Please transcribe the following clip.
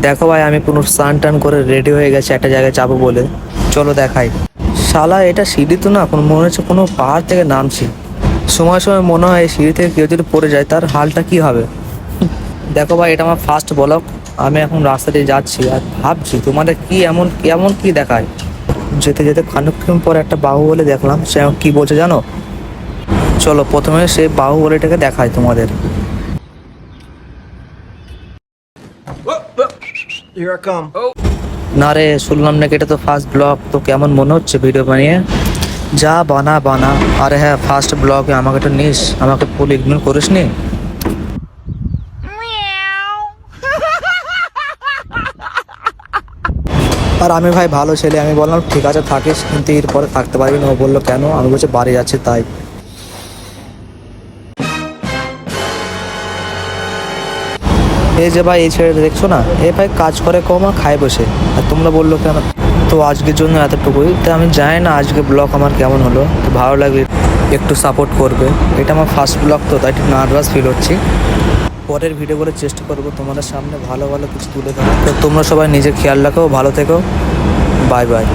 দেখো ভাই, আমি পুরো স্নান টান করে রেডি হয়ে গেছি একটা জায়গায় যাবো বলে। চলো দেখাই। শালা, এটা সিঁড়ি তো না, কোনো মনে হচ্ছে কোনো পাহাড় থেকে নামছি। সময় সময় মনে হয় এই সিঁড়ি থেকে কেউ যদি পড়ে যায় তার হালটা কি হবে। দেখো ভাই, এটা আমার ফার্স্ট ব্লগ। আমি এখন রাস্তা দিয়ে যাচ্ছি আর ভাবছি তোমাদের কি এমন কেমন কি দেখায়। যেতে যেতে খানিকক্ষণ পর একটা বাহুবলী দেখলাম, সে কি বলছে জানো? চলো প্রথমে সেই বাহুবলীটাকে দেখাই তোমাদের। Here I come. না রে, শুনলাম নাকি এটা তো ফার্স্ট ব্লগ, তো কেমন মনে হচ্ছে ভিডিও বানিয়ে? যা বানা বানা। আরে হ্যাঁ, ফার্স্ট ব্লগে আমাকে তো নিস, আমাকে ফুল ইগনোর করিস নি। আর আমি ভাই ভালো ছেলে, আমি বললাম ঠিক আছে থাকিস, কিন্তু এরপরে থাকতে পারবি না। ও বললো কেন? আমি বলছি বাড়ি যাচ্ছি তাই। এই যে ভাই, এই ছেলেটা দেখছো না, এ ভাই কাজ করে কম আর খায় বসে। আর তোমরা বললো কেন? তো আজকের জন্য এতটুকুই। তো আমি জানি না আজকে ব্লগ আমার কেমন হলো, তো ভালো লাগলে একটু সাপোর্ট করবে। এটা আমার ফার্স্ট ব্লগ, তো তাই একটু নার্ভাস ফিল হচ্ছি। পরের ভিডিওগুলো চেষ্টা করবো তোমাদের সামনে ভালো ভালো কিছু তুলে ধরা। তো তোমরা সবাই নিজের খেয়াল রাখো, ভালো থেকো। Bye bye.